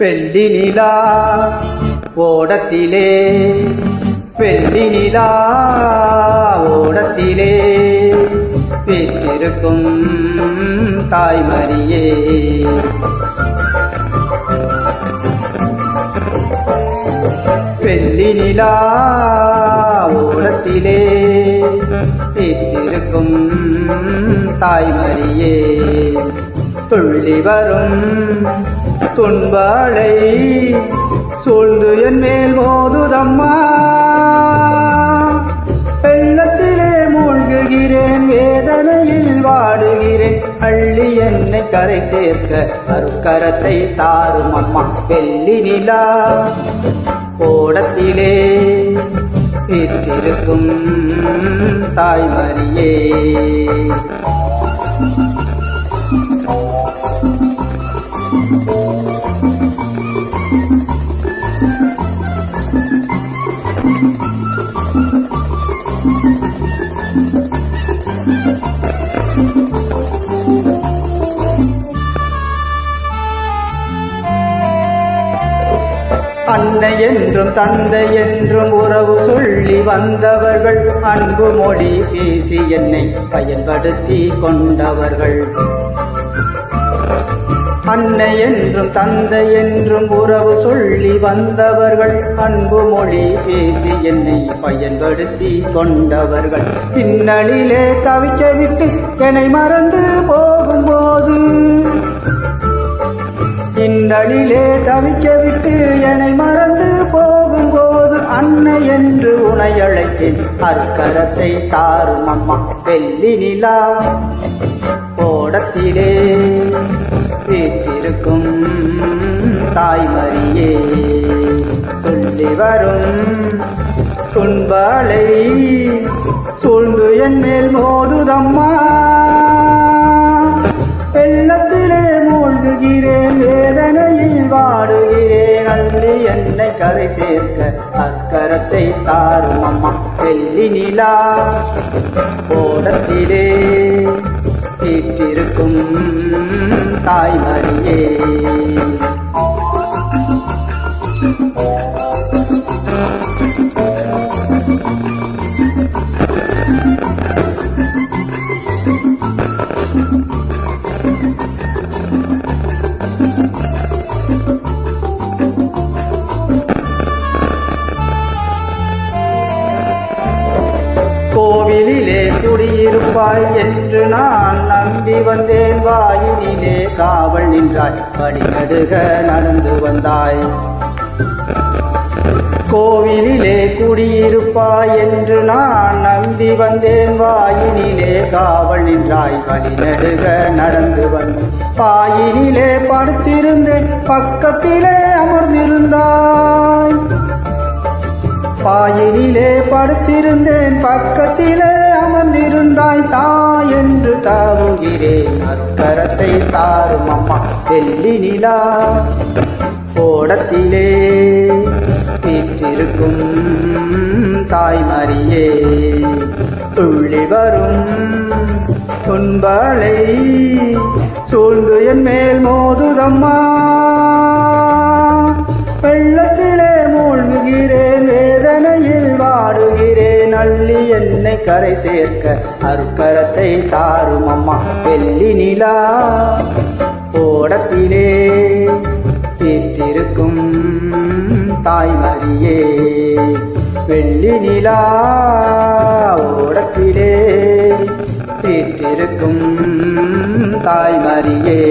வெள்ளி நிலா ஓடத்திலே, வெள்ளி நிலா ஓடத்திலே வீற்றிருக்கும் தாய்மரியே. வெள்ளி நிலா ஓடத்திலே வீற்றிருக்கும் தாய்மரியே. துள்ளி வரும் துன்பலை சூழ்ந்து என் மேல் மோதுதம்மா. வெள்ளத்திலே மூழ்குகிறேன், வேதனையில் வாடுகிறேன். அள்ளி என்னை கரை சேர்க்க அருக்கரத்தை தாரும் அம்மா. வெள்ளி நிலா ஓடத்திலே வீற்றிருக்கும் தாய்மரியே. அன்னை என்றும் தந்தை என்றும் உறவு சொல்லி வந்தவர்கள், அன்பு மொழி பேசி என்னை பயன்படுத்தி கொண்டவர்கள். அன்னை என்றும் தந்தை என்றும் உறவு சொல்லி வந்தவர்கள், அன்பு மொழி பேசி என்னை பயன்படுத்தி கொண்டவர்கள். பின்னலிலே தவிக்க விட்டு என்னை மறந்து போகும்போது, பின்னலிலே தவிக்க விட்டு என்னை மறந்து போகும்போது, அன்னை என்று உனை அழைத்தேன் அருக்கரத்தை தாரும் அம்மா. வெள்ளி நிலா ஓடத்திலே வீற்றிருக்கும் தாய்மரியே. துள்ளி வரும் துன்பலை சூழ்ந்து என் மேல் மோதுதம்மா. வெள்ளத்திலே மூழ்குகிறேன், வேதனையில் வாடுகிறேன். அள்ளி என்னை கரை சேர்க்க அக்கரத்தை தாரும் அம்மா. வெள்ளி நிலா ஓடத்திலே வீற்றிருக்கும் தாய்மரியே. கோவிலிலே குடியிருப்பாய் என்று நான் நம்பி வந்தேன். வாயினிலே காவல் நின்றாய், வழிநடுக நடந்து வந்தாய். கோவிலிலே குடியிருப்பாய் என்று நான் நம்பி வந்தேன். வாயினிலே காவல் நின்றாய், வழிநடுக நடந்து வந்தாய். பாயினிலே படுத்திருந்தேன், பக்கத்திலே அமர்ந்திருந்தாய். பாயினிலே படுத்திருந்தேன், பக்கத்திலே அமர்ந்திருந்தாய். தாய் என்று தாவுகிறேன், அருக்கரத்தை தாரும் அம்மா. வெள்ளி நிலா ஓடத்திலே வீற்றிருக்கும் தாய்மரியே. துள்ளி வரும் துன்பலை சூழ்ந்து என் மேல் மோதுதம்மா. வெள்ளத்திலே மூழ்குகிறேன், வேதனையில் வாடுகிறேன். அள்ளி என்னை கரை சேர்க்க அருக்கரத்தை தாரும் அம்மா. வெள்ளி நிலா ஓடத்திலே வீற்றிருக்கும் தாய்மரியே. வெள்ளி நிலா ஓடத்திலே வீற்றிருக்கும் தாய்மரியே.